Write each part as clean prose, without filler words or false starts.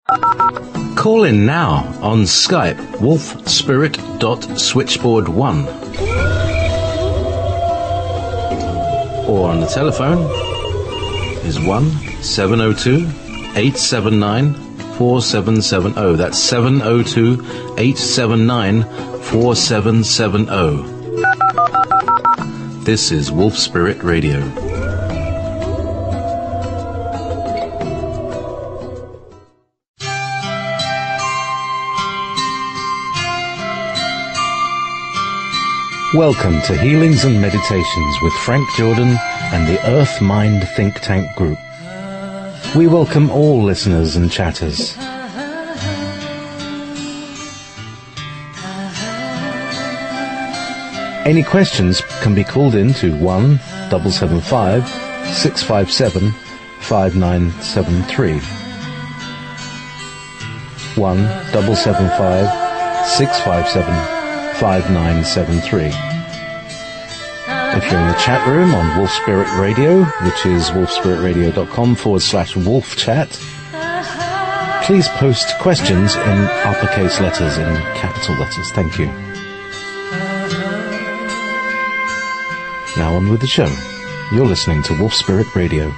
Call in now on Skype, wolfspirit.switchboard1. Or on the telephone is 1-702-879-4770. That's 702-879-4770. This is Wolf Spirit Radio. Welcome to Healings and Meditations with Frank Jordan and the Earth Mind Think Tank Group. We welcome all listeners and chatters. Any questions can be called in to 1-775-657-5973. 1-775-657-5973. If you're in the chat room on Wolf Spirit Radio, which is wolfspiritradio.com/wolf chat, please post questions in uppercase letters, in capital letters. Thank you. Now on with the show. You're listening to Wolf Spirit Radio.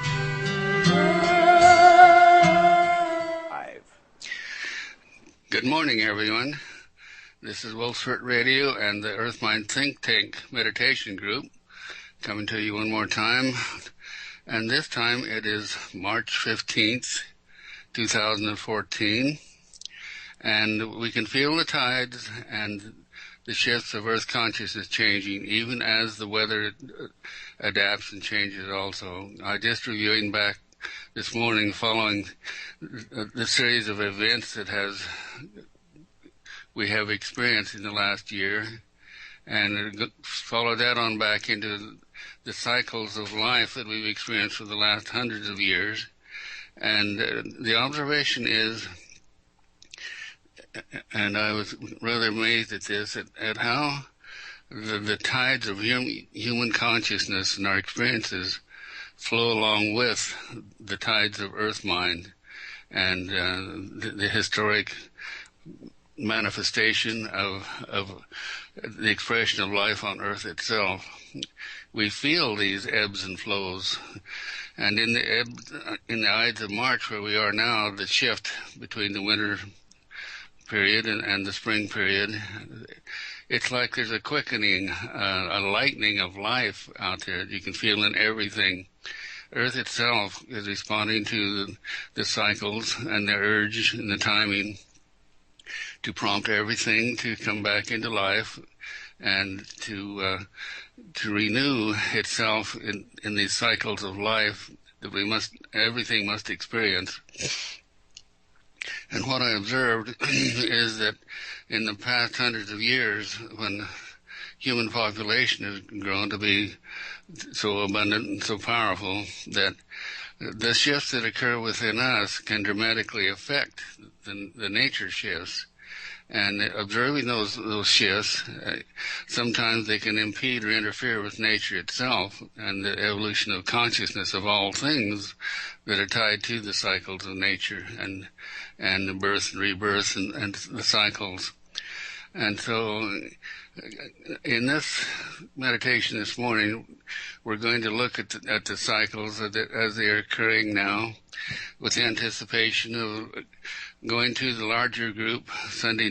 Good morning, everyone. This is Wolf Spirit Radio and the Earth Mind Think Tank Meditation Group coming to you one more time. And this time it is March 15th, 2014. And we can feel the tides and the shifts of Earth consciousness changing, even as the weather adapts and changes also. I just reviewing back this morning following the series of events that we have experienced in the last year, and follow that on back into the cycles of life that we've experienced for the last hundreds of years. And the observation is, and I was rather amazed at this, at how the tides of human consciousness and our experiences flow along with the tides of Earth Mind and the historic manifestation of the expression of life on Earth itself. We feel these ebbs and flows, and in the Ides of March, where we are now, the shift between the winter period and the spring period, it's like there's a quickening, a lightening of life out there. You can feel in everything. Earth itself is responding to the cycles and the urge and the timing to prompt everything to come back into life and to renew itself in these cycles of life that everything must experience. And what I observed is that in the past hundreds of years, when human population has grown to be so abundant and so powerful, that the shifts that occur within us can dramatically affect the nature shifts. And observing those shifts, sometimes they can impede or interfere with nature itself and the evolution of consciousness of all things that are tied to the cycles of nature and the birth and rebirth and the cycles. And so in this meditation this morning, we're going to look at the cycles as they are occurring now, with the anticipation of going to the larger group Sunday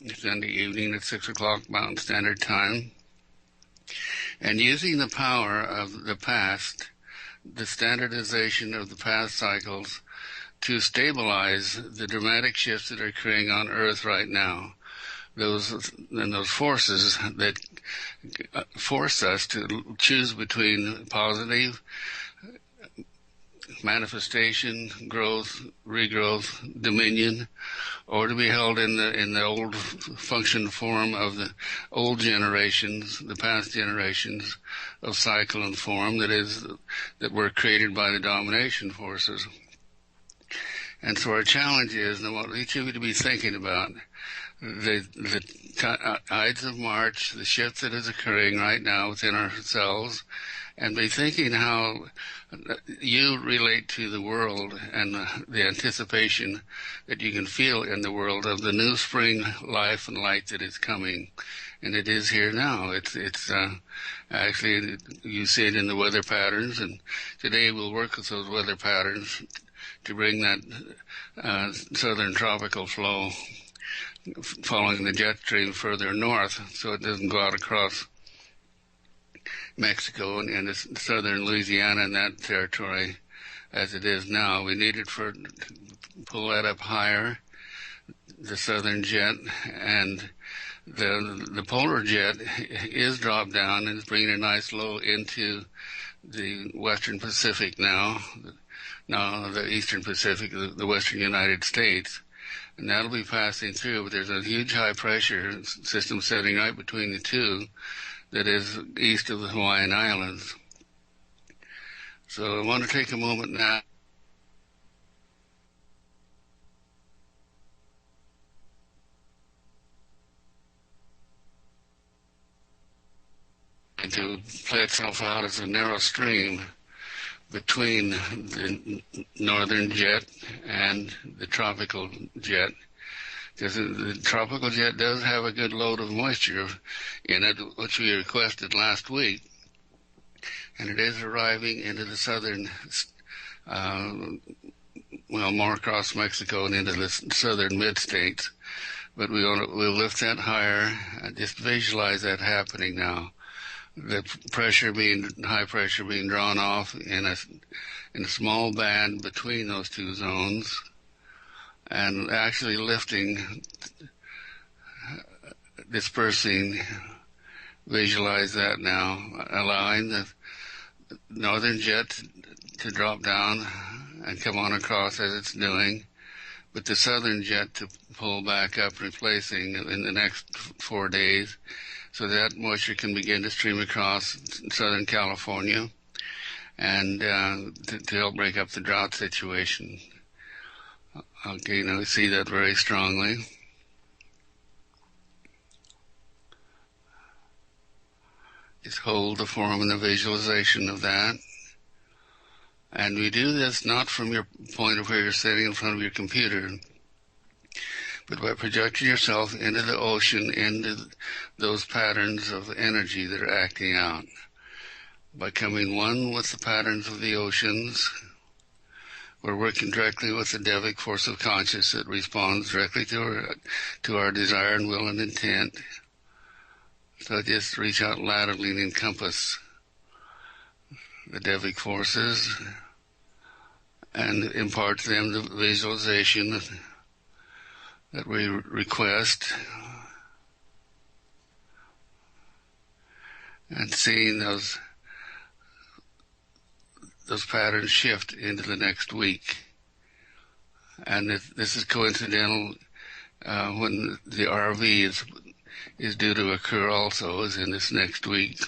evening at 6 o'clock Mountain Standard Time, and using the power of the past, the standardization of the past cycles, to stabilize the dramatic shifts that are occurring on Earth right now. Those forces that force us to choose between positive manifestation, growth, regrowth, dominion, or to be held in the old function form of the old generations, the past generations of cycle and form that were created by the domination forces. And so our challenge is, and what each of you to be thinking about, the Ides of March, the shift that is occurring right now within ourselves, and be thinking how you relate to the world and the anticipation that you can feel in the world of the new spring life and light that is coming. And it is here now. It's actually, you see it in the weather patterns, and today we'll work with those weather patterns to bring that southern tropical flow following the jet stream further north so it doesn't go out across Mexico and into southern Louisiana and that territory as it is now. We need it to pull that up higher, the southern jet, and the polar jet is dropped down and is bringing a nice low into the western Pacific now the eastern Pacific, the western United States. And that'll be passing through, but there's a huge high pressure system setting right between the two that is east of the Hawaiian Islands. So I want to take a moment now to play itself out as a narrow stream between the northern jet and the tropical jet, because the tropical jet does have a good load of moisture in it, which we requested last week, and it is arriving into the southern, more across Mexico and into the southern mid-states. But we'll lift that higher and just visualize that happening now. The high pressure being drawn off in a small band between those two zones, and actually lifting, dispersing. Visualize that now, allowing the northern jet to drop down and come on across as it's doing, but the southern jet to pull back up, replacing in the next 4 days, so that moisture can begin to stream across Southern California and to help break up the drought situation. Okay, now we see that very strongly. Just hold the form and the visualization of that. And we do this not from your point of where you're sitting in front of your computer, but by projecting yourself into the ocean, into those patterns of energy that are acting out. By coming one with the patterns of the oceans, we're working directly with the Devic force of conscious that responds directly to our desire and will and intent. So just reach out laterally and encompass the Devic forces and impart to them the visualization that we request, and seeing those patterns shift into the next week. And this is coincidental when the RV is due to occur also, is in this next week,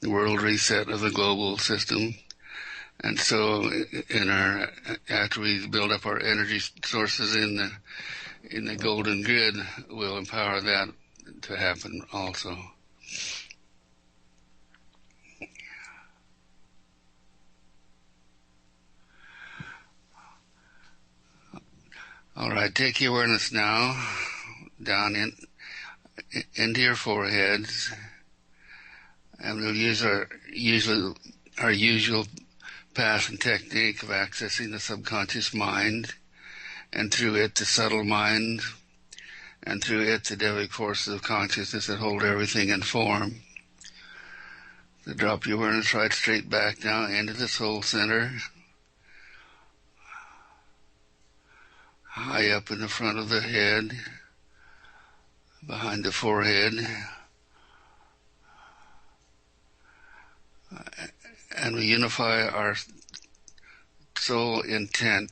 the world reset of the global system. And so after we build up our energy sources in the golden grid, we'll empower that to happen also. All right, take your awareness now down into your foreheads, and we'll use our usual path and technique of accessing the subconscious mind, and through it the subtle mind, and through it the Devic forces of consciousness that hold everything in form. So drop your awareness right straight back now into the soul center, high up in the front of the head, behind the forehead, and we unify our soul intent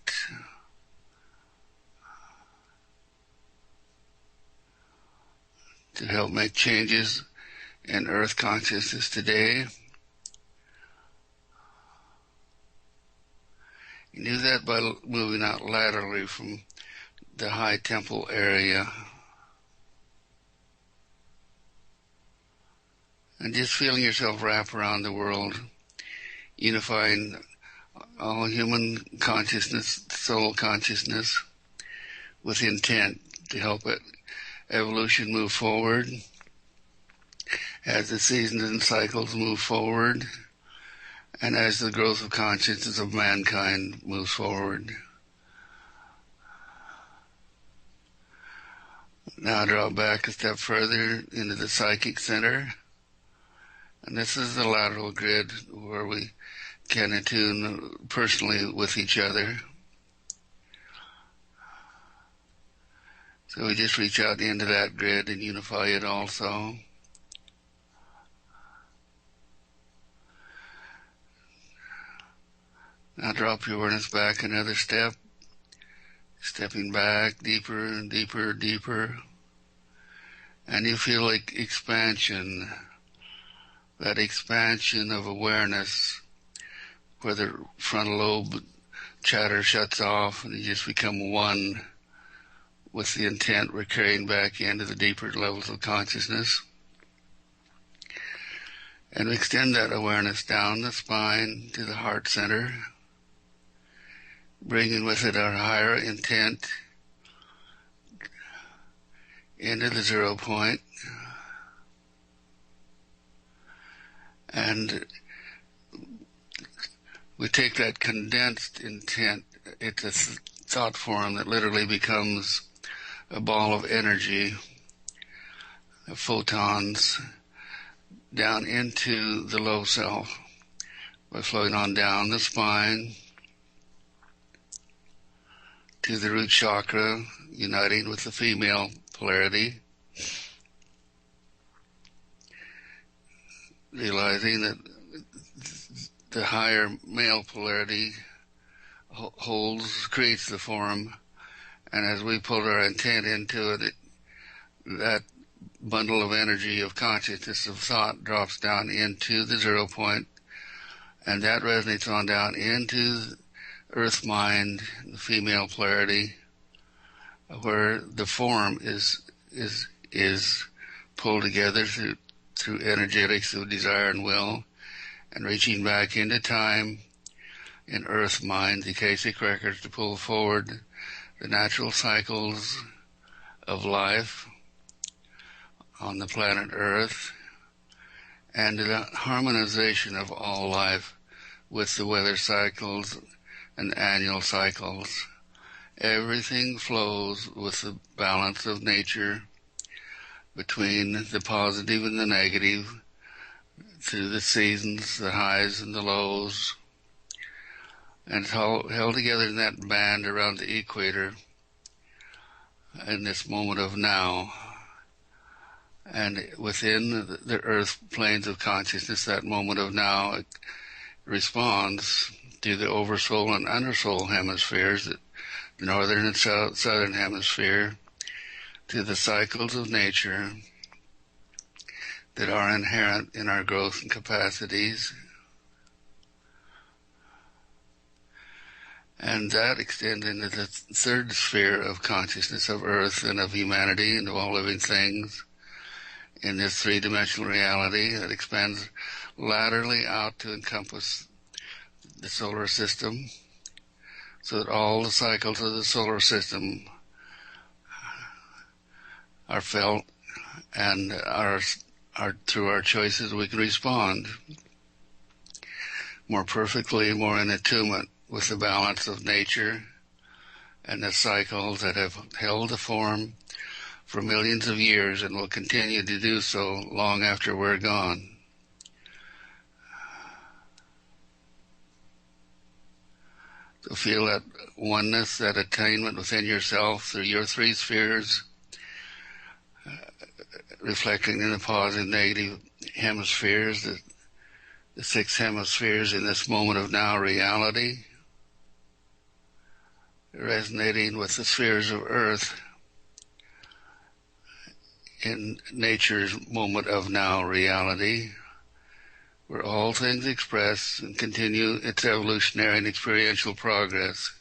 to help make changes in earth consciousness today, You do that by moving out laterally from the high temple area. And just feeling yourself wrap around the world, unifying all human consciousness, soul consciousness, with intent to help it evolution move forward as the seasons and cycles move forward and as the growth of consciousness of mankind moves forward. Now draw back a step further into the psychic center, and this is the lateral grid where we can attune personally with each other. So we just reach out into that grid and unify it also. Now drop your awareness back another step, stepping back deeper and deeper, deeper. And you feel like expansion, that expansion of awareness where the frontal lobe chatter shuts off and you just become one with the intent we're carrying back into the deeper levels of consciousness. And we extend that awareness down the spine to the heart center, bringing with it our higher intent into the 0 point. And we take that condensed intent, it's a thought form that literally becomes a ball of energy, of photons, down into the low self by flowing on down the spine to the root chakra, uniting with the female polarity, realizing that the higher male polarity creates the form, and as we put our intent into it, that bundle of energy of consciousness of thought drops down into the 0 point, and that resonates on down into earth mind, the female polarity, where the form is pulled together through energetics of desire and will, and reaching back into time in earth mind, the Akashic records, to pull forward the natural cycles of life on the planet Earth, and the harmonization of all life with the weather cycles and annual cycles. Everything flows with the balance of nature between the positive and the negative, through the seasons, the highs and the lows, and it's held together in that band around the equator in this moment of now. And within the earth planes of consciousness, that moment of now, it responds to the oversoul and undersoul hemispheres, the northern and southern hemisphere, to the cycles of nature that are inherent in our growth and capacities. And that extends into the third sphere of consciousness of earth and of humanity and of all living things in this three-dimensional reality that expands laterally out to encompass the solar system, so that all the cycles of the solar system are felt, and are through our choices we can respond more perfectly, more in attunement with the balance of nature and the cycles that have held the form for millions of years and will continue to do so long after we're gone. To feel that oneness, that attainment within yourself through your three spheres, reflecting in the positive and negative hemispheres, the six hemispheres in this moment of now reality, resonating with the spheres of earth in nature's moment of now reality, where all things express and continue its evolutionary and experiential progress.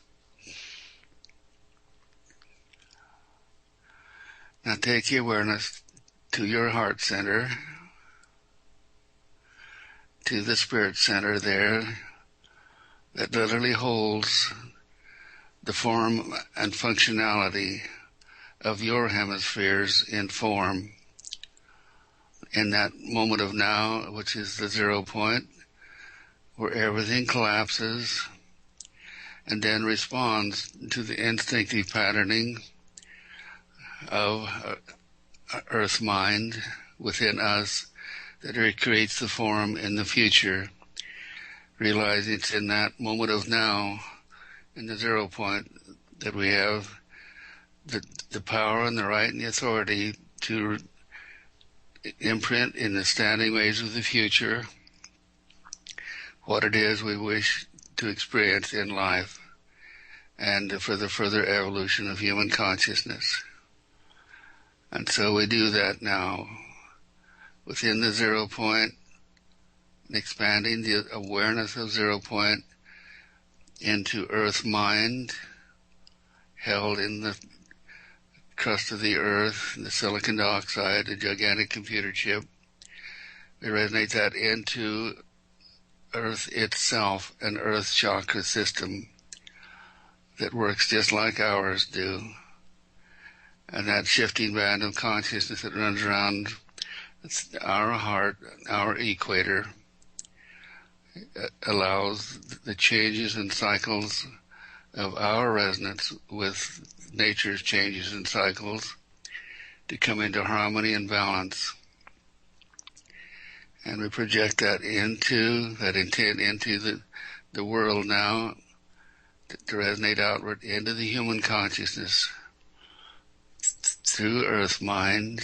Now take your awareness to your heart center, to the spirit center there that literally holds the form and functionality of your hemispheres in form. In that moment of now, which is the 0 point, where everything collapses and then responds to the instinctive patterning of earth mind within us that recreates the form in the future, realizing it's in that moment of now, in the 0 point, that we have the power and the right and the authority to imprint in the standing waves of the future what it is we wish to experience in life and for the further evolution of human consciousness. And so we do that now within the 0 point, expanding the awareness of 0 point into earth mind, held in the crust of the earth, the silicon dioxide, the gigantic computer chip. We resonate that into earth itself, an earth chakra system that works just like ours do. And that shifting band of consciousness that runs around our heart, our equator, allows the changes and cycles of our resonance with nature's changes and cycles to come into harmony and balance. And we project that intent into the world now, to resonate outward into the human consciousness through earth mind,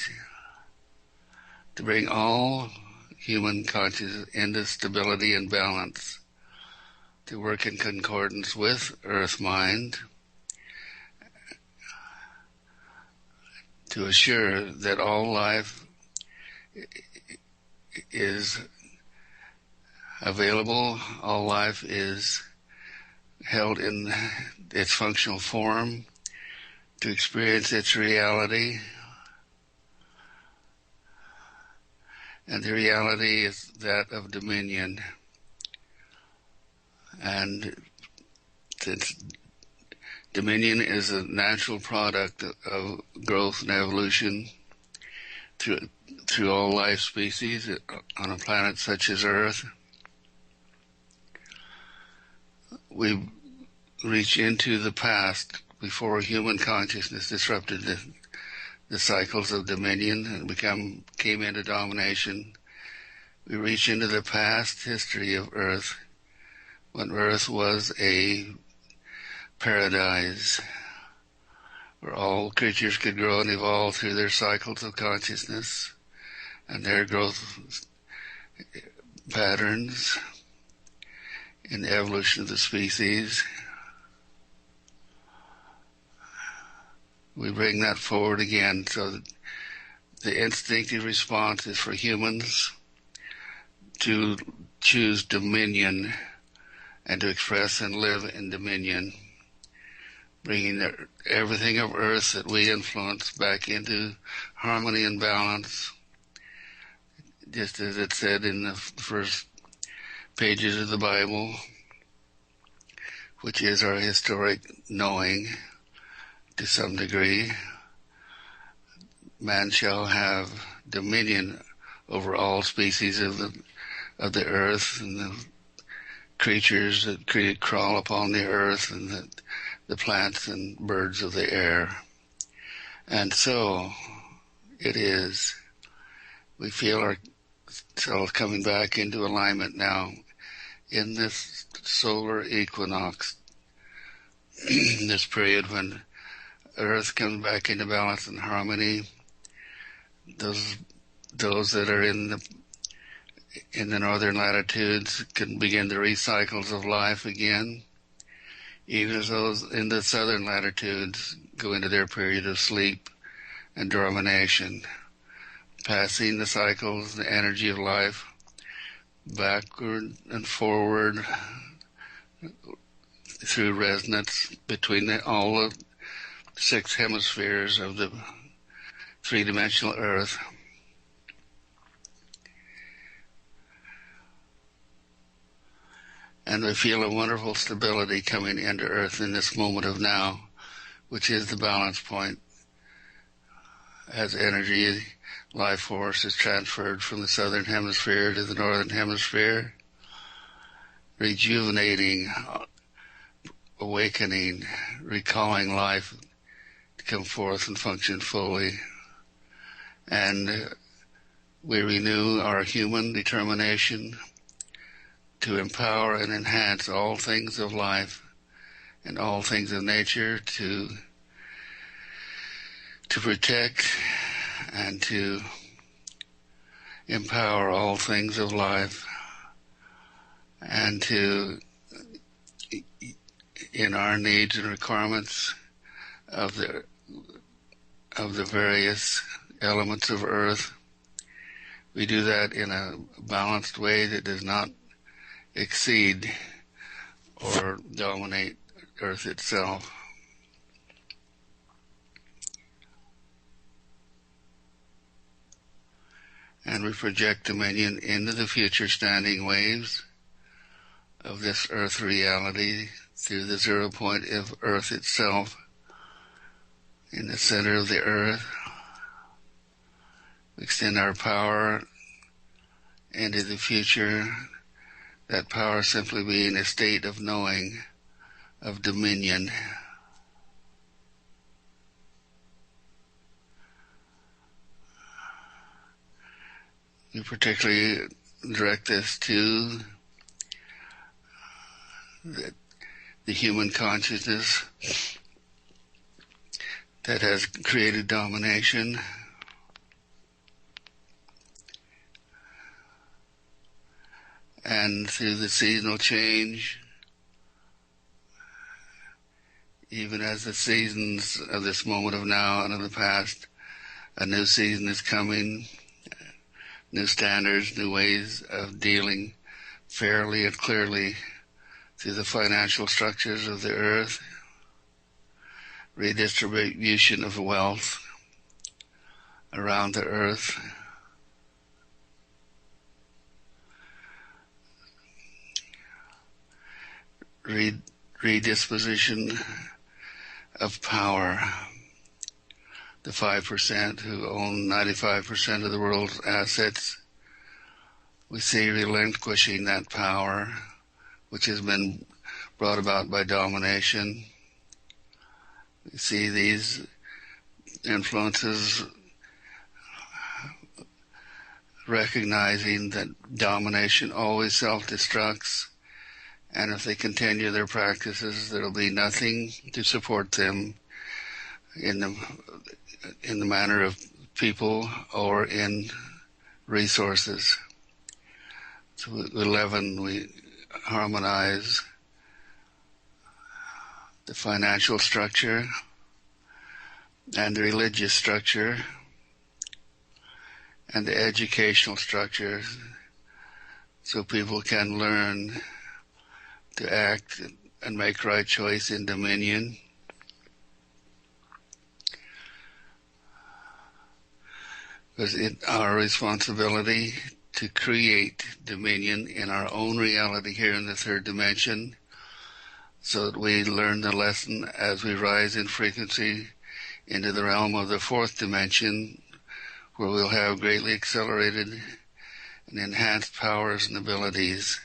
to bring all human consciousness into stability and balance, to work in concordance with earth mind, to assure that all life is available, all life is held in its functional form to experience its reality. And the reality is that of dominion. And since dominion is a natural product of growth and evolution through all life species on a planet such as Earth, we reach into the past before human consciousness disrupted the cycles of dominion and came into domination. We reach into the past history of Earth, when Earth was a paradise where all creatures could grow and evolve through their cycles of consciousness and their growth patterns in the evolution of the species. We bring that forward again, so that the instinctive response is for humans to choose dominion and to express and live in dominion, bringing everything of earth that we influence back into harmony and balance, just as it said in the first pages of the Bible, which is our historic knowing. To some degree, man shall have dominion over all species of the earth, and the creatures that crawl upon the earth, and the plants and birds of the air. And so it is. We feel ourselves coming back into alignment now in this solar equinox, this period when Earth comes back into balance and harmony. Those that are in the northern latitudes can begin the recycles of life again, even as those in the southern latitudes go into their period of sleep and dormition, passing the cycles, the energy of life backward and forward through resonance between all the 6 hemispheres of the three-dimensional Earth. And we feel a wonderful stability coming into Earth in this moment of now, which is the balance point, as energy, life force is transferred from the southern hemisphere to the northern hemisphere, rejuvenating, awakening, recalling life to come forth and function fully. And we renew our human determination to empower and enhance all things of life and all things of nature, to protect and to empower all things of life, and to, in our needs and requirements of the various elements of Earth, we do that in a balanced way that does not exceed or dominate Earth itself. And we project dominion into the future standing waves of this Earth reality through the 0 point of Earth itself, in the center of the Earth. We extend our power into the future, that power simply being a state of knowing, of dominion. We particularly direct this to the human consciousness that has created domination, and through the seasonal change, even as the seasons of this moment of now and of the past, a new season is coming, new standards, new ways of dealing fairly and clearly through the financial structures of the Earth, redistribution of wealth around the Earth, redisposition of power. The 5% who own 95% of the world's assets, we see relinquishing that power, which has been brought about by domination. We see these influences recognizing that domination always self-destructs, and if they continue their practices, there will be nothing to support them in the manner of people or in resources. So 11, we harmonize the financial structure and the religious structure and the educational structure, so people can learn to act and make right choice in dominion. Because it's our responsibility to create dominion in our own reality here in the third dimension, so that we learn the lesson as we rise in frequency into the realm of the fourth dimension, where we'll have greatly accelerated and enhanced powers and abilities.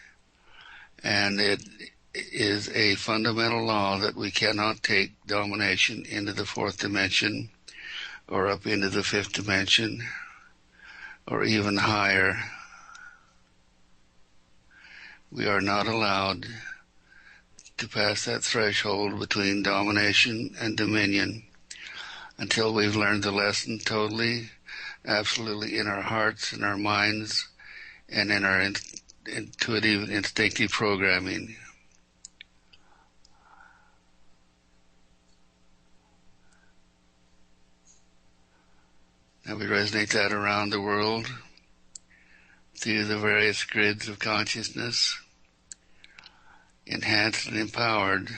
And it is a fundamental law that we cannot take domination into the fourth dimension or up into the fifth dimension or even higher. We are not allowed to pass that threshold between domination and dominion until we've learned the lesson totally, absolutely in our hearts, in our minds, and in our intuitive, instinctive programming. Now we resonate that around the world through the various grids of consciousness, enhanced and empowered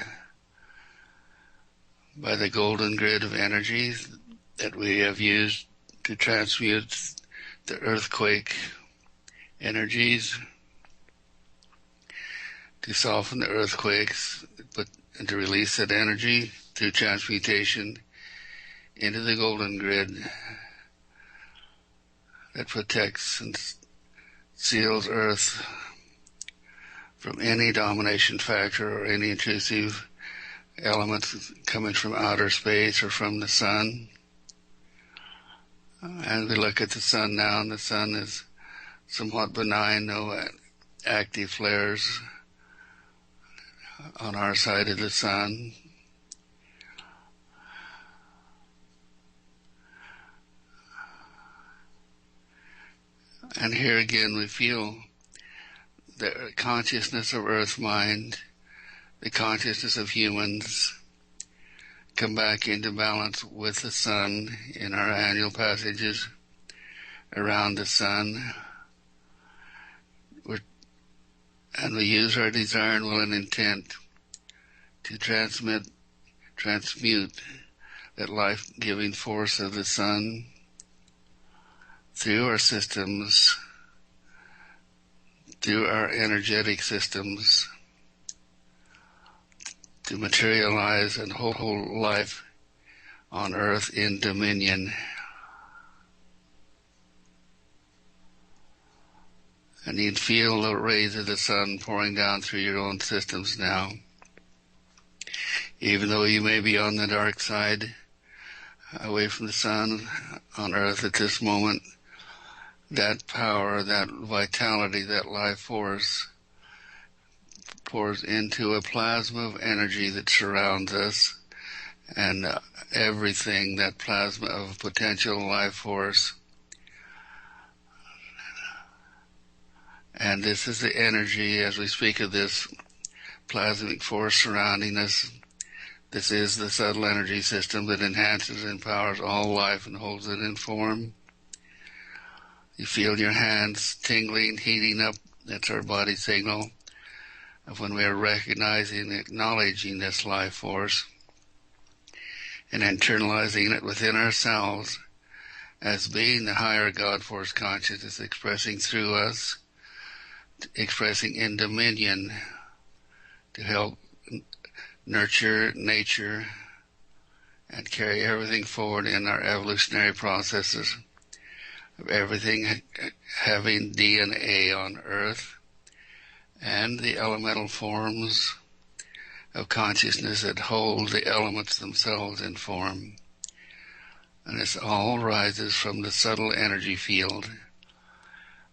by the golden grid of energy that we have used to transmute the earthquake energies, to soften the earthquakes, and to release that energy through transmutation into the golden grid that protects and seals Earth from any domination factor or any intrusive elements coming from outer space or from the sun. And we look at the sun now, and the sun is somewhat benign, no active flares on our side of the sun. And here again we feel the consciousness of Earth mind, the consciousness of humans, come back into balance with the sun in our annual passages around the sun. And we use our desire and will and intent to transmute that life-giving force of the sun through our systems, through our energetic systems, to materialize and hold life on Earth in dominion. And you'd feel the rays of the sun pouring down through your own systems now. Even though you may be on the dark side, away from the sun, on Earth at this moment, that power, that vitality, that life force pours into a plasma of energy that surrounds us, and everything, that plasma of potential life force. And this is the energy, as we speak of this plasmic force surrounding us. This is the subtle energy system that enhances and empowers all life and holds it in form. You feel your hands tingling, heating up. That's our body signal of when we are recognizing and acknowledging this life force and internalizing it within ourselves as being the higher God force consciousness expressing through us, expressing in dominion to help nurture nature and carry everything forward in our evolutionary processes of everything having DNA on Earth and the elemental forms of consciousness that hold the elements themselves in form. And this all rises from the subtle energy field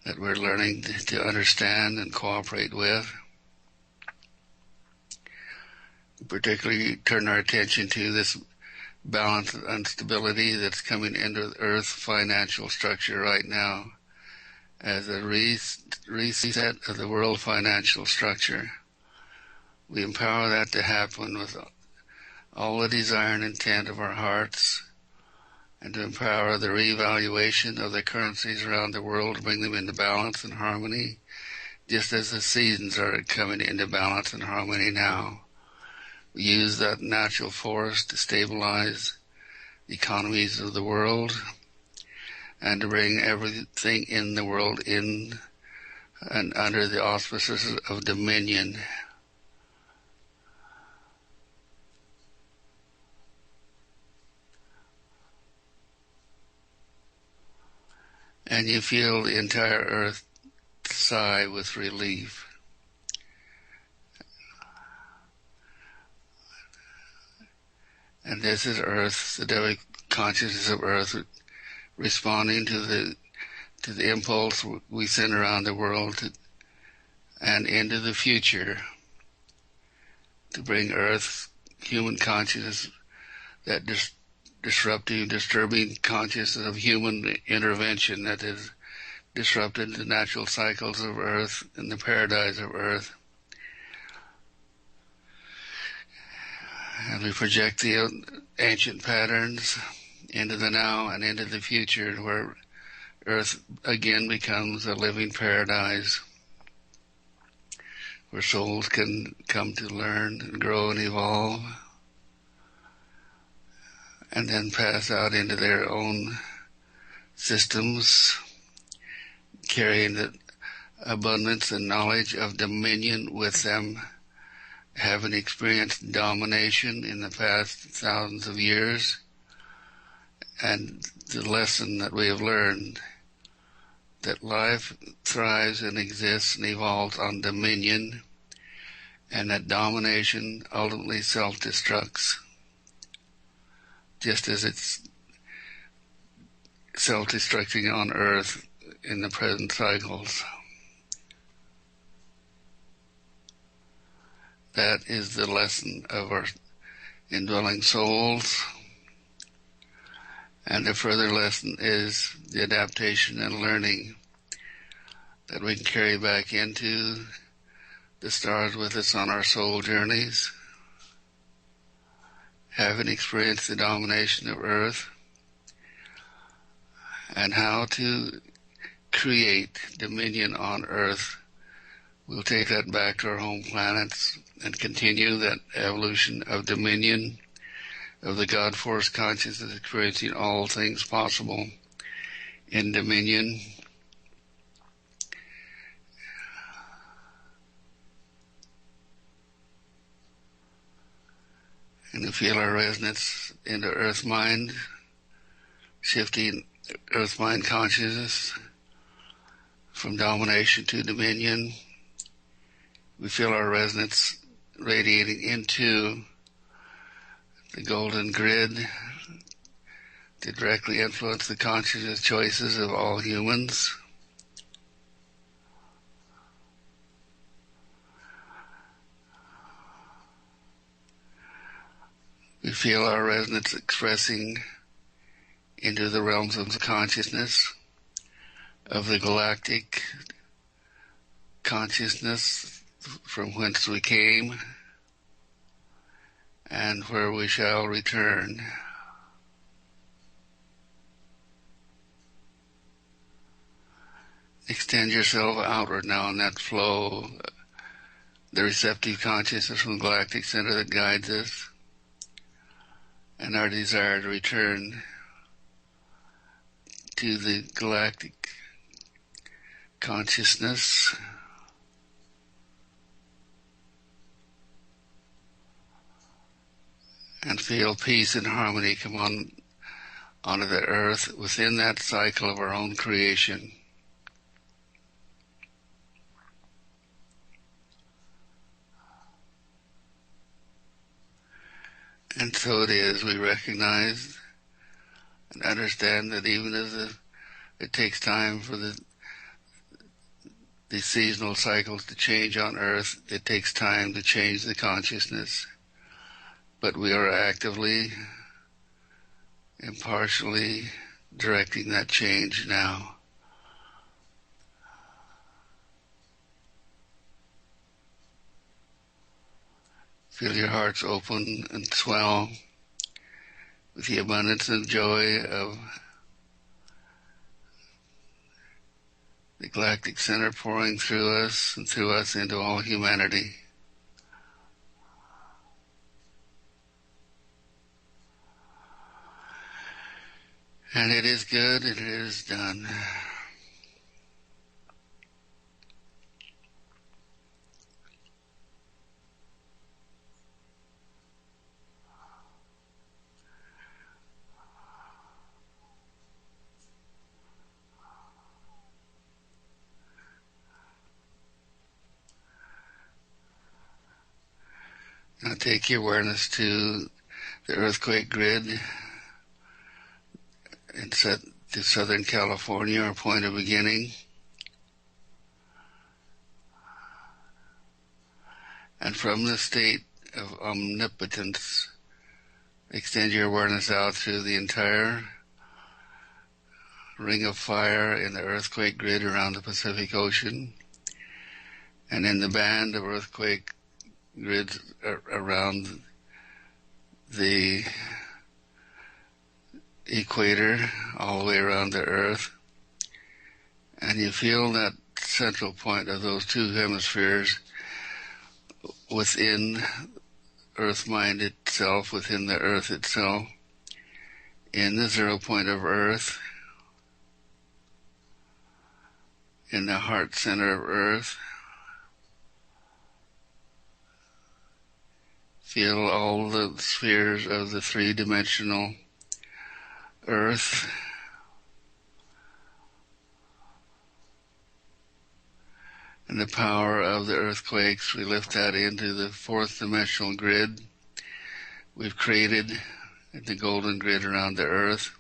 that we're learning to understand and cooperate with. Particularly turn our attention to this balance and stability that's coming into the Earth financial structure right now as a reset of the world financial structure. We empower that to happen with all the desire and intent of our hearts, and to empower the reevaluation of the currencies around the world to bring them into balance and harmony, just as the seasons are coming into balance and harmony now. We use that natural force to stabilize the economies of the world and to bring everything in the world in and under the auspices of dominion. And you feel the entire earth sigh with relief. And this is Earth, the Delic consciousness of Earth, responding to the impulse we send around the world and into the future to bring Earth, human consciousness, that disruptive, disturbing consciousness of human intervention that has disrupted the natural cycles of Earth and the paradise of Earth. And we project the ancient patterns into the now and into the future, where Earth again becomes a living paradise where souls can come to learn and grow and evolve, and then pass out into their own systems, carrying the abundance and knowledge of dominion with them, having experienced domination in the past thousands of years, and the lesson that we have learned that life thrives and exists and evolves on dominion, and that domination ultimately self-destructs, just as it's self-destructing on Earth in the present cycles. That is the lesson of our indwelling souls. And the further lesson is the adaptation and learning that we can carry back into the stars with us on our soul journeys, having experienced the domination of Earth, and how to create dominion on Earth. We'll take that back to our home planets and continue that evolution of dominion, of the God Force consciousness experiencing all things possible in dominion. And to feel our resonance into Earth Mind, shifting Earth Mind consciousness from domination to dominion. We feel our resonance radiating into the golden grid to directly influence the consciousness choices of all humans. We feel our resonance expressing into the realms of consciousness of the galactic consciousness from whence we came and where we shall return. Extend yourself outward now in that flow, the receptive consciousness from the galactic center that guides us, and our desire to return to the galactic consciousness. And feel peace and harmony come onto the earth within that cycle of our own creation. And so it is, we recognize and understand that even as it takes time for the seasonal cycles to change on earth, it takes time to change the consciousness. But we are actively, impartially directing that change now. Feel your hearts open and swell with the abundance and joy of the galactic center pouring through us and through us into all humanity. And it is good, and it is done. Now take your awareness to the earthquake grid and set to Southern California, our point of beginning. And from the state of omnipotence, extend your awareness out through the entire ring of fire in the earthquake grid around the Pacific Ocean, and in the band of earthquake grids around the equator, all the way around the earth. And you feel that central point of those two hemispheres within Earth mind itself, within the Earth itself, in the 0 point of Earth, in the heart center of Earth. Feel all the spheres of the three-dimensional Earth. And the power of the earthquakes, we lift that into the fourth dimensional grid we've created, the golden grid around the Earth.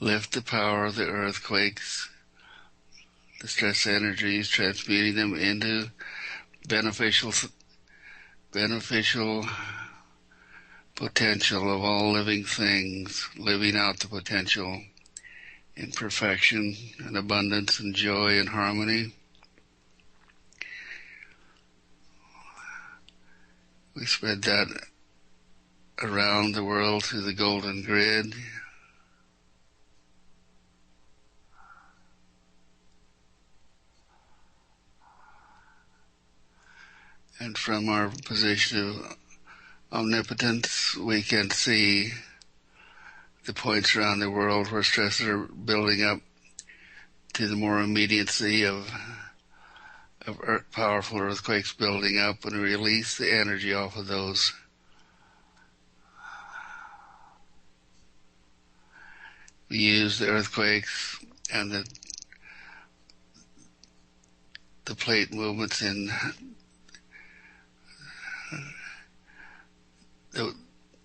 Lift the power of the earthquakes, the stress energies, transmuting them into beneficial potential of all living things, living out the potential in perfection and abundance and joy and harmony. We spread that around the world through the golden grid. And from our position of omnipotence, we can see the points around the world where stresses are building up to the more immediacy of powerful earthquakes building up, and release the energy off of those. We use the earthquakes and the plate movements in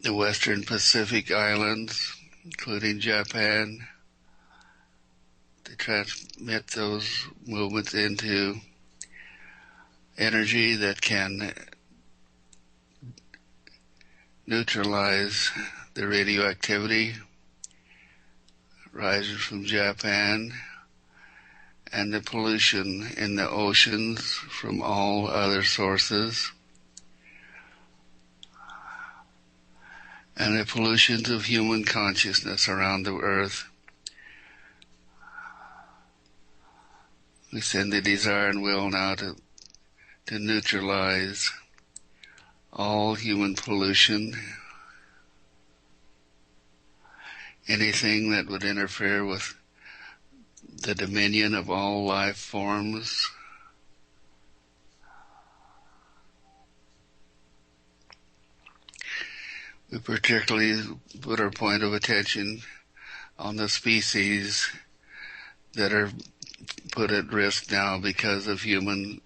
the Western Pacific Islands, including Japan, to transmit those movements into energy that can neutralize the radioactivity rising from Japan and the pollution in the oceans from all other sources, and the pollutions of human consciousness around the earth. We send the desire and will now to neutralize all human pollution, anything that would interfere with the dominion of all life forms. We particularly put our point of attention on the species that are put at risk now because of human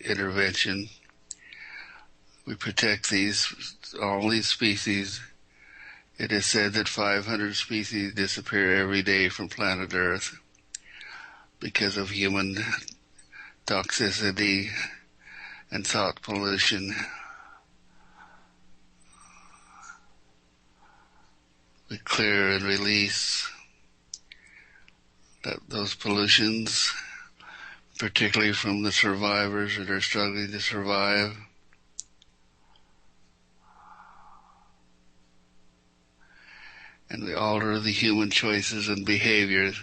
intervention. We protect all these species. It is said that 500 species disappear every day from planet Earth because of human toxicity and thought pollution. We clear and release those pollutions, particularly from the survivors that are struggling to survive. And we alter the human choices and behaviors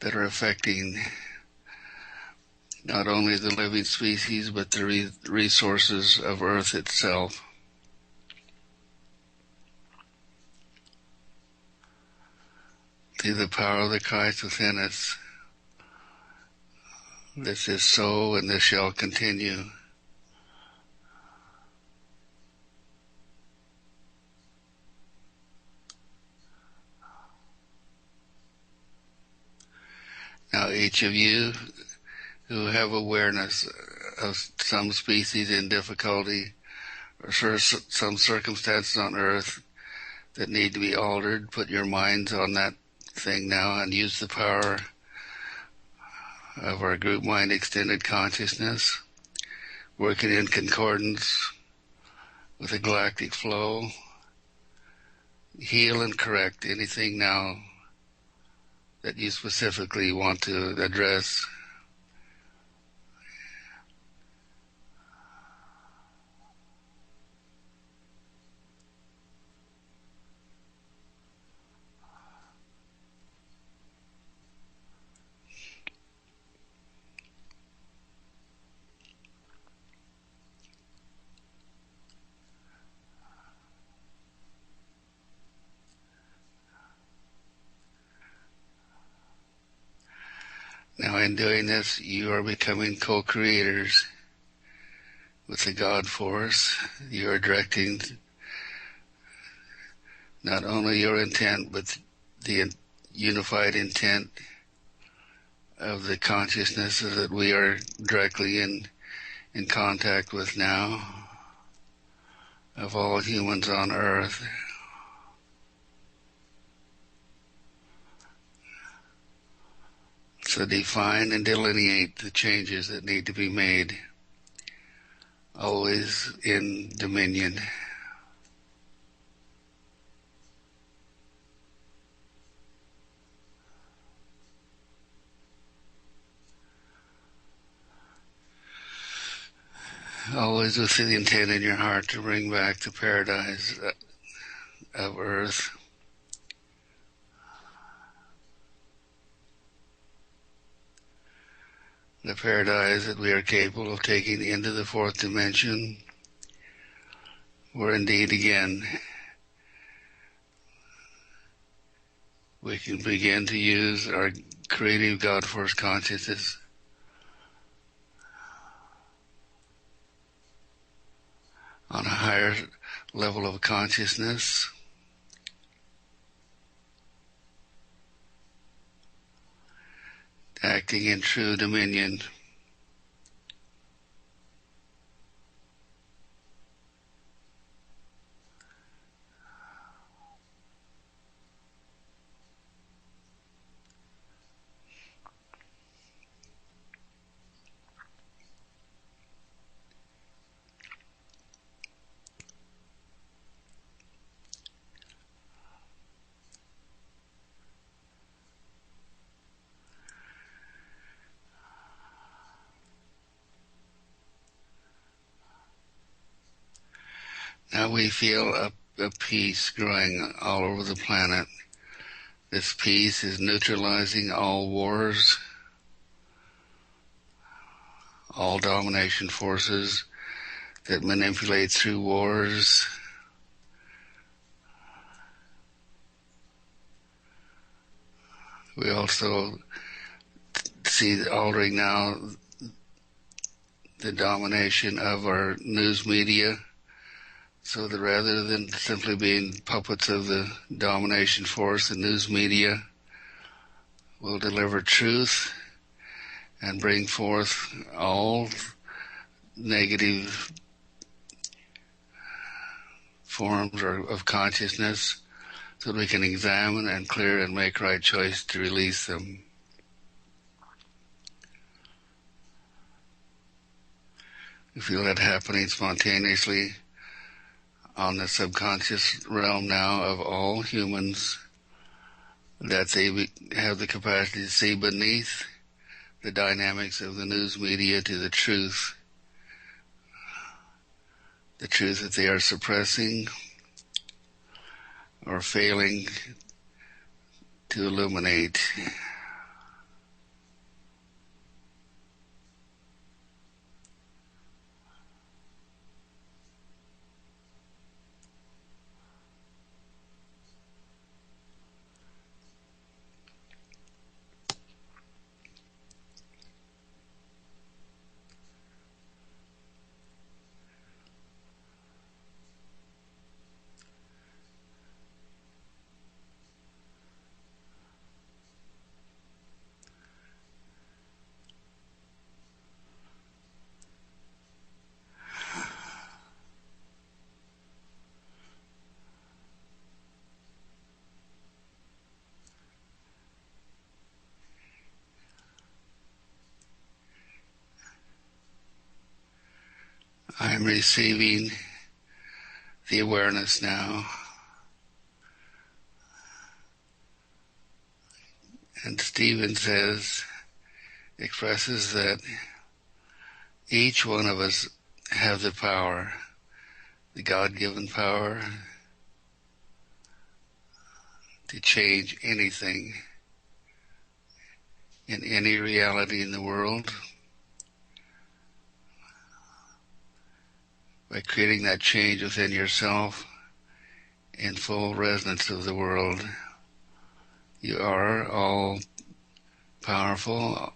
that are affecting not only the living species, but the resources of Earth itself. Through the power of the Christ within us, this is so, and this shall continue. Now each of you who have awareness of some species in difficulty or some circumstances on Earth that need to be altered, put your minds on that thing now and use the power of our group mind extended consciousness, working in concordance with the galactic flow. Heal and correct anything now that you specifically want to address. Now in doing this, you are becoming co-creators with the God force. You are directing not only your intent, but the unified intent of the consciousness that we are directly in contact with now, of all humans on earth. So define and delineate the changes that need to be made, always in dominion. Always with the intent in your heart to bring back the paradise of earth. The paradise that we are capable of taking into the fourth dimension, where indeed again we can begin to use our creative God force consciousness on a higher level of consciousness, acting in true dominion. Now we feel a peace growing all over the planet. This peace is neutralizing all wars, all domination forces that manipulate through wars. We also see altering now the domination of our news media, so that rather than simply being puppets of the domination force, the news media will deliver truth and bring forth all negative forms of consciousness, so that we can examine and clear and make right choice to release them. We feel that happening spontaneously on the subconscious realm now of all humans, that they have the capacity to see beneath the dynamics of the news media to the truth that they are suppressing or failing to illuminate. I am receiving the awareness now, and Stephen expresses that each one of us have the power, the God-given power, to change anything in any reality in the world by creating that change within yourself in full resonance of the world. You are all powerful,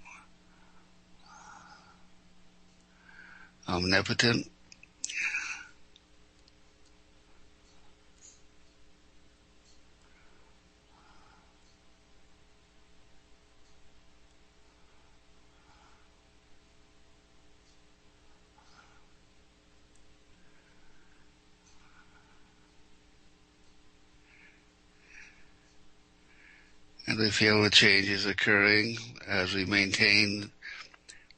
omnipotent, and we feel the changes occurring as we maintain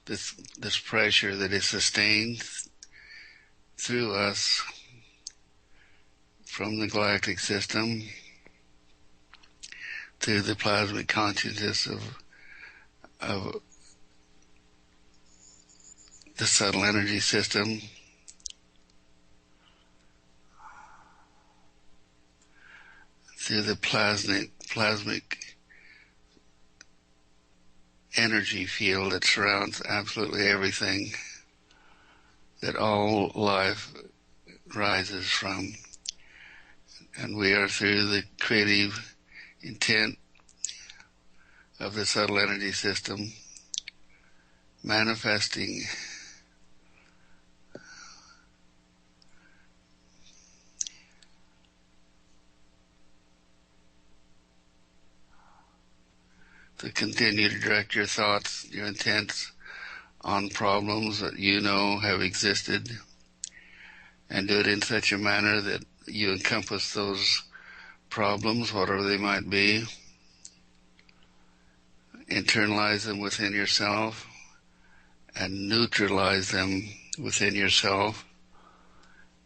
this pressure that is sustained through us from the galactic system to the plasmic consciousness of the subtle energy system, through the plasmic energy field that surrounds absolutely everything that all life rises from. And we are through the creative intent of the subtle energy system manifesting to continue to direct your thoughts, your intents on problems that you know have existed, and do it in such a manner that you encompass those problems, whatever they might be, internalize them within yourself, and neutralize them within yourself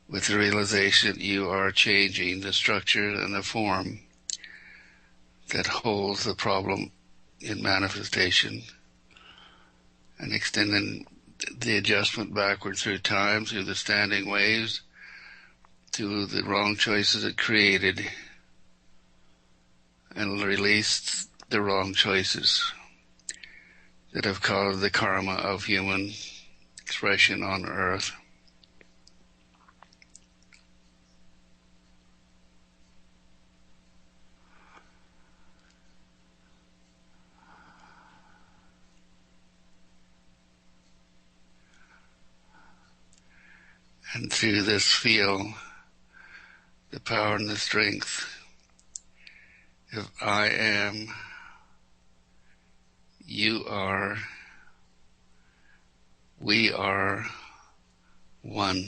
with the realization you are changing the structure and the form that holds the problem in manifestation, and extending the adjustment backward through time, through the standing waves, to the wrong choices it created, and released the wrong choices that have caused the karma of human expression on earth. And through this feel the power and the strength of I am, you are, we are one.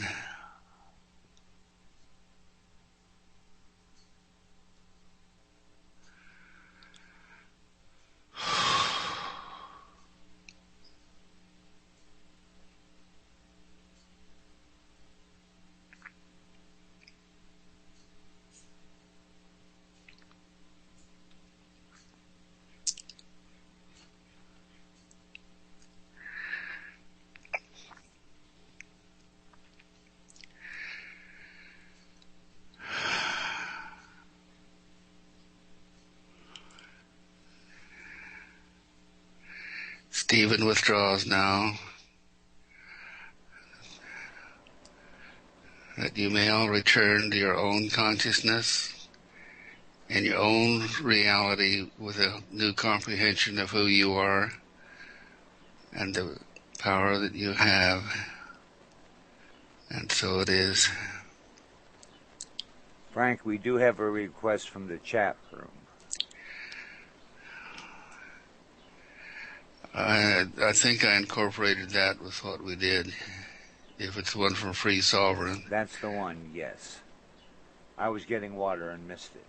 Stephen withdraws now, that you may all return to your own consciousness and your own reality with a new comprehension of who you are and the power that you have. And so it is. Frank, we do have a request from the chat room. I think I incorporated that with what we did. If it's one from Free Sovereign. That's the one, yes. I was getting water and missed it.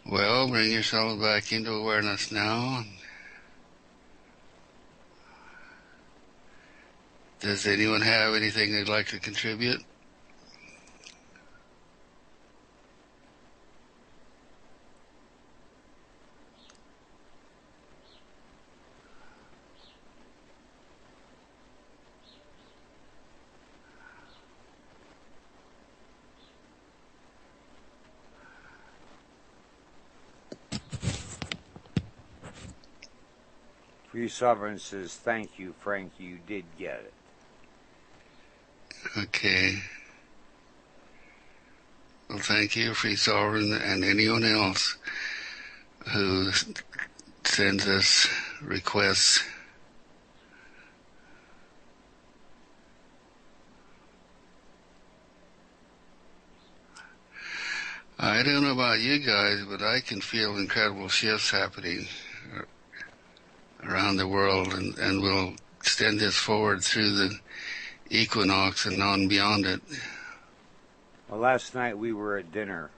Well, bring yourself back into awareness now. Does anyone have anything they'd like to contribute? Free Sovereign says, thank you, Frank, you did get it. Okay. Well, thank you, Free Sovereign, and anyone else who sends us requests. I don't know about you guys, but I can feel incredible shifts happening around the world, and we'll extend this forward through the equinox and on beyond it. Well, last night we were at dinner,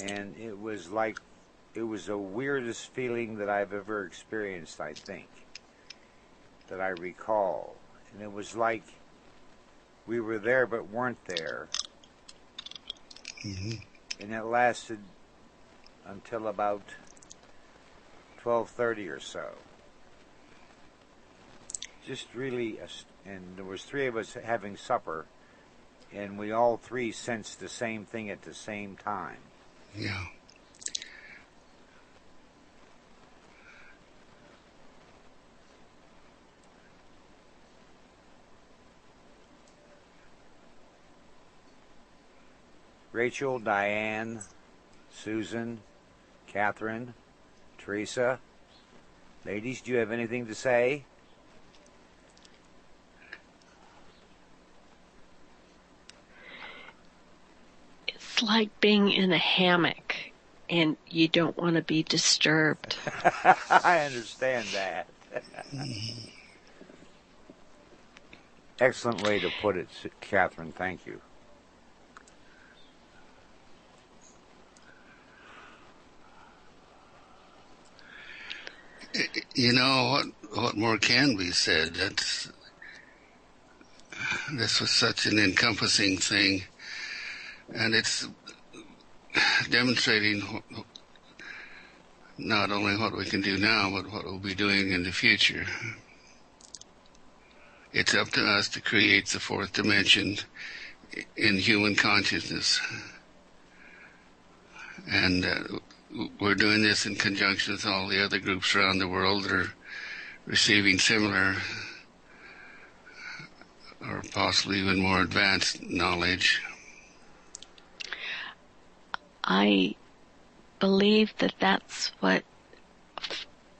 and it was the weirdest feeling that I've ever experienced, I think, that I recall. And it was like we were there but weren't there. Mm-hmm. And it lasted until about 12:30 or so. Just really, and there was three of us having supper, and we all three sensed the same thing at the same time. Yeah. Rachel, Diane, Susan, Catherine, Teresa. Ladies, do you have anything to say? It's like being in a hammock and you don't want to be disturbed. I understand that. Excellent way to put it, Catherine. Thank you. You know, what more can be said? This was such an encompassing thing, and it's demonstrating not only what we can do now, but what we'll be doing in the future. It's up to us to create the fourth dimension in human consciousness. And we're doing this in conjunction with all the other groups around the world that are receiving similar or possibly even more advanced knowledge. I believe that that's what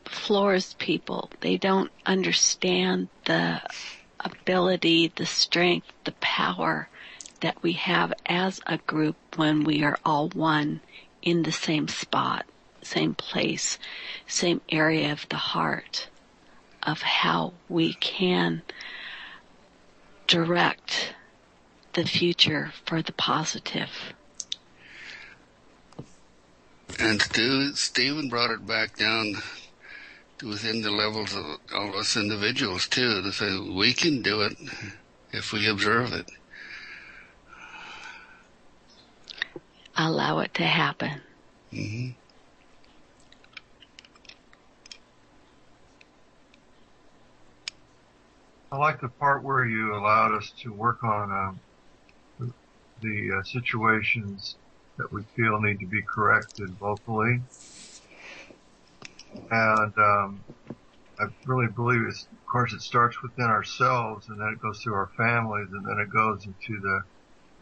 floors people. They don't understand the ability, the strength, the power that we have as a group when we are all one in the same spot, same place, same area of the heart, of how we can direct the future for the positive. And Stephen brought it back down to within the levels of all of us individuals too, to say we can do it if we observe it. Allow it to happen. Mm-hmm. I like the part where you allowed us to work on the situations that we feel need to be corrected vocally. And I really believe of course, it starts within ourselves, and then it goes through our families, and then it goes into the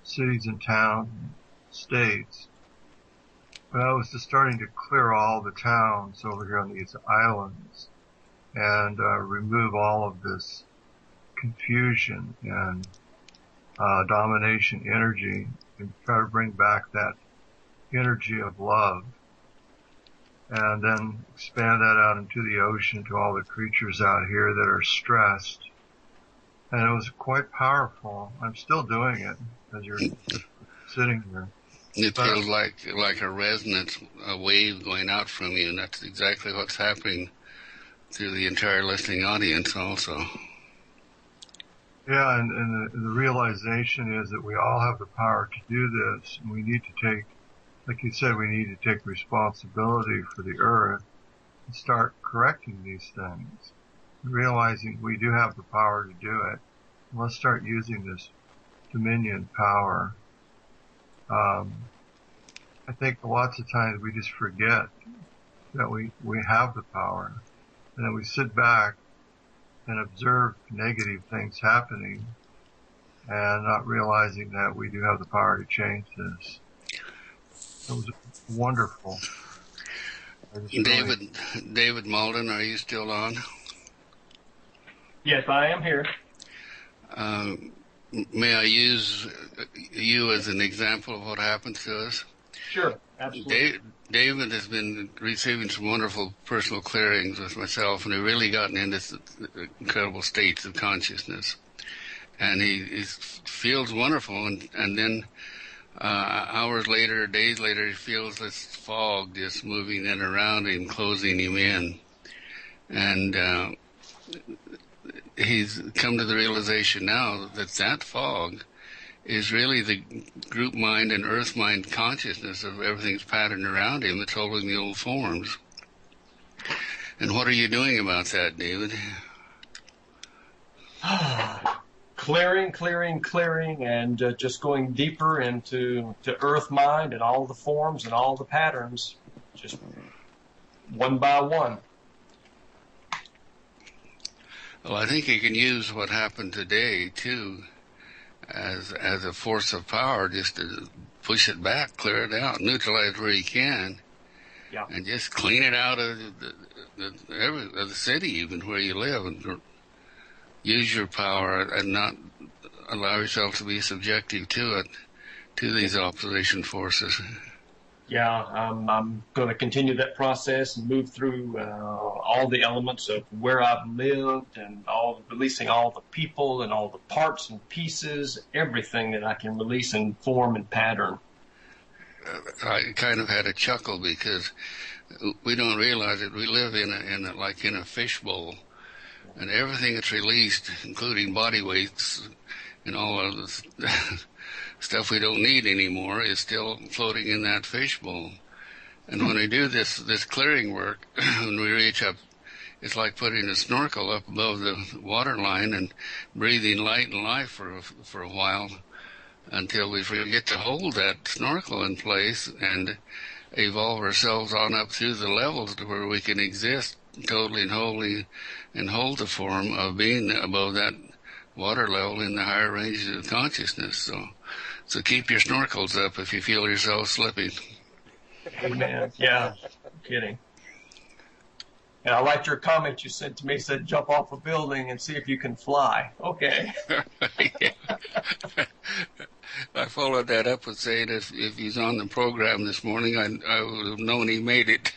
cities and towns, and states. But I was just starting to clear all the towns over here on these islands and remove all of this confusion and domination energy, and try to bring back that energy of love, and then expand that out into the ocean to all the creatures out here that are stressed. And it was quite powerful. I'm still doing it as you're sitting here. It feels like a resonance, a wave going out from you, and that's exactly what's happening through the entire listening audience also. Yeah, and the realization is that we all have the power to do this, and we need to take, like you said, we need to take responsibility for the earth and start correcting these things, realizing we do have the power to do it. And let's start using this dominion power. I think lots of times we just forget that we have the power, And then we sit back and observe negative things happening and not realizing that we do have the power to change this. It was wonderful. David Malden, are you still on? Yes, I am here. May I use you as an example of what happened to us? Sure, absolutely. David has been receiving some wonderful personal clearings with myself, and he really gotten into incredible states of consciousness. And he feels wonderful, and then hours later, days later, he feels this fog just moving in around him, closing him in. And he's come to the realization now that fog is really the group mind and earth mind consciousness of everything's patterned around him that's holding the old forms. And what are you doing about that, David? Clearing, and just going deeper into earth mind and all the forms and all the patterns, just one by one. Well, I think you can use what happened today, too, as a force of power, just to push it back, clear it out, neutralize where you can, yeah, and just clean it out of the city, even where you live, and use your power and not allow yourself to be subjective to it, to these opposition forces. Yeah, I'm going to continue that process and move through all the elements of where I've lived and releasing all the people and all the parts and pieces, everything that I can release in form and pattern. I kind of had a chuckle because we don't realize it. We live in a fishbowl, and everything that's released, including body weights and all of the stuff we don't need anymore, is still floating in that fishbowl. And when we do this clearing work, when we reach up, it's like putting a snorkel up above the water line and breathing light and life for a while until we get to hold that snorkel in place and evolve ourselves on up through the levels to where we can exist totally and wholly and hold the form of being above that water level in the higher ranges of consciousness. So keep your snorkels up if you feel yourself slipping. Amen. Yeah, no kidding. And I liked your comment you sent to me, said jump off a building and see if you can fly. Okay. I followed that up with saying if he's on the program this morning, I would have known he made it.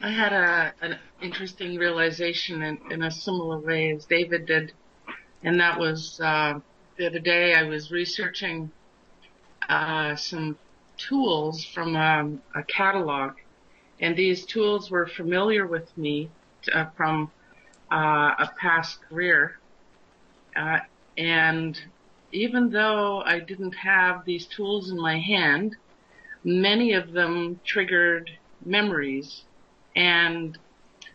I had an interesting realization in a similar way as David did, and that was the other day I was researching some tools from a catalog, and these tools were familiar with me from a past career, and even though I didn't have these tools in my hand, many of them triggered memories. And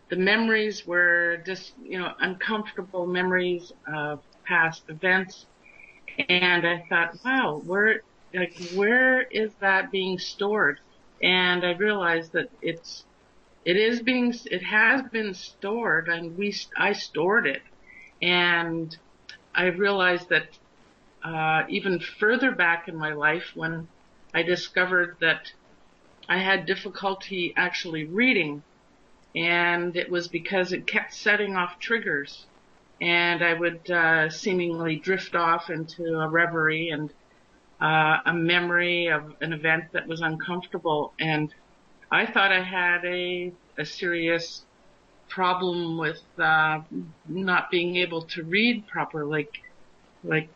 the memories were just, uncomfortable memories of past events. And I thought, wow, where is that being stored? And I realized that it has been stored, and I stored it. And I realized that even further back in my life, when I discovered that I had difficulty actually reading, and it was because it kept setting off triggers, and I would seemingly drift off into a reverie and a memory of an event that was uncomfortable, and I thought I had a serious problem with not being able to read properly, like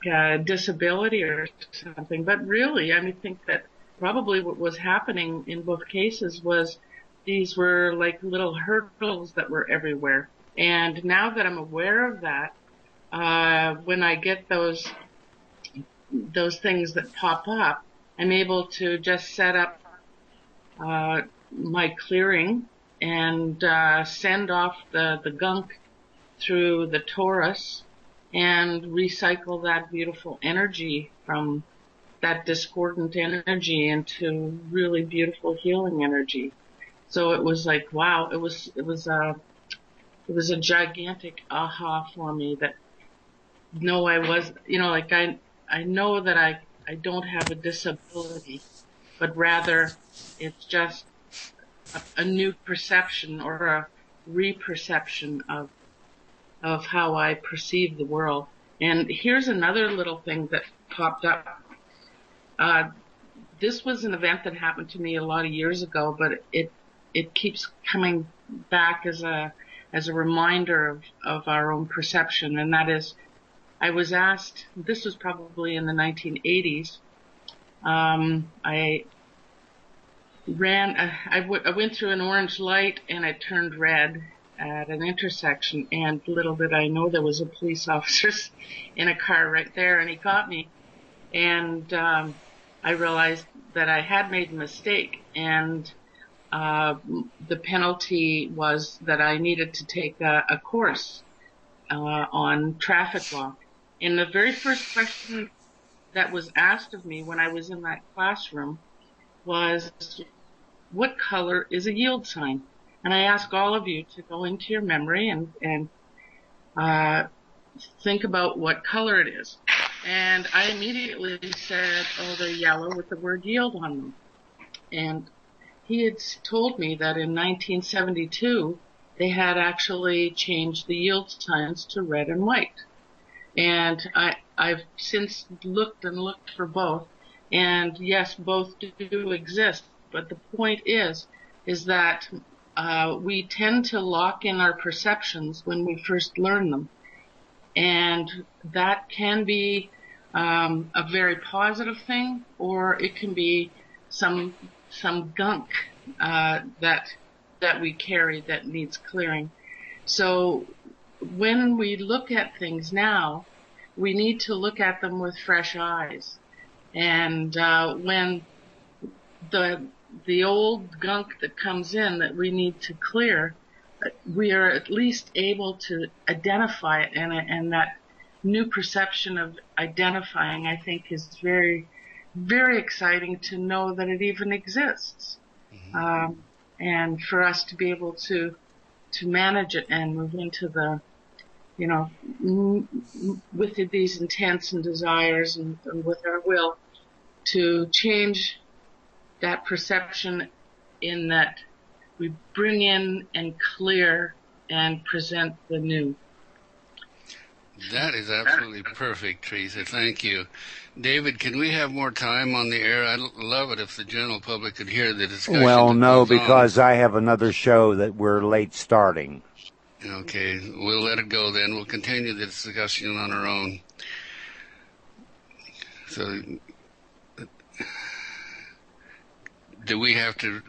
disability or something. But really, I think that probably what was happening in both cases was these were like little hurdles that were everywhere. And now that I'm aware of that, when I get those things that pop up, I'm able to just set up my clearing and send off the gunk through the torus and recycle that beautiful energy from that discordant energy into really beautiful healing energy. So it was like, wow, it was a gigantic aha for me that no, I was, like I know that I don't have a disability, but rather it's just a new perception or a reperception of how I perceive the world. And here's another little thing that popped up. This was an event that happened to me a lot of years ago, but it keeps coming back as a reminder of our own perception. And that is, I was asked, this was probably in the 1980s, I went through an orange light and it turned red at an intersection, and little did I know there was a police officer in a car right there, and he caught me. And I realized that I had made a mistake, and the penalty was that I needed to take a course on traffic law. And the very first question that was asked of me when I was in that classroom was, what color is a yield sign? And I ask all of you to go into your memory and think about what color it is. And I immediately said, oh, they're yellow with the word yield on them. And he had told me that in 1972, they had actually changed the yield signs to red and white. And I've since looked and looked for both. And yes, both do exist. But the point is that we tend to lock in our perceptions when we first learn them. And that can be a very positive thing, or it can be some gunk that we carry that needs clearing. So when we look at things now, we need to look at them with fresh eyes. And when the old gunk that comes in that we need to clear, we are at least able to identify it, and that new perception of identifying, I think, is very, very exciting to know that it even exists. Mm-hmm. And for us to be able to manage it and move into the, with these intents and desires and with our will to change that perception, in that we bring in and clear and present the new. That is absolutely perfect, Teresa. Thank you. David, can we have more time on the air? I'd love it if the general public could hear the discussion. Well, no, because I have another show that we're late starting. Okay, we'll let it go then. We'll continue the discussion on our own. So, do we have to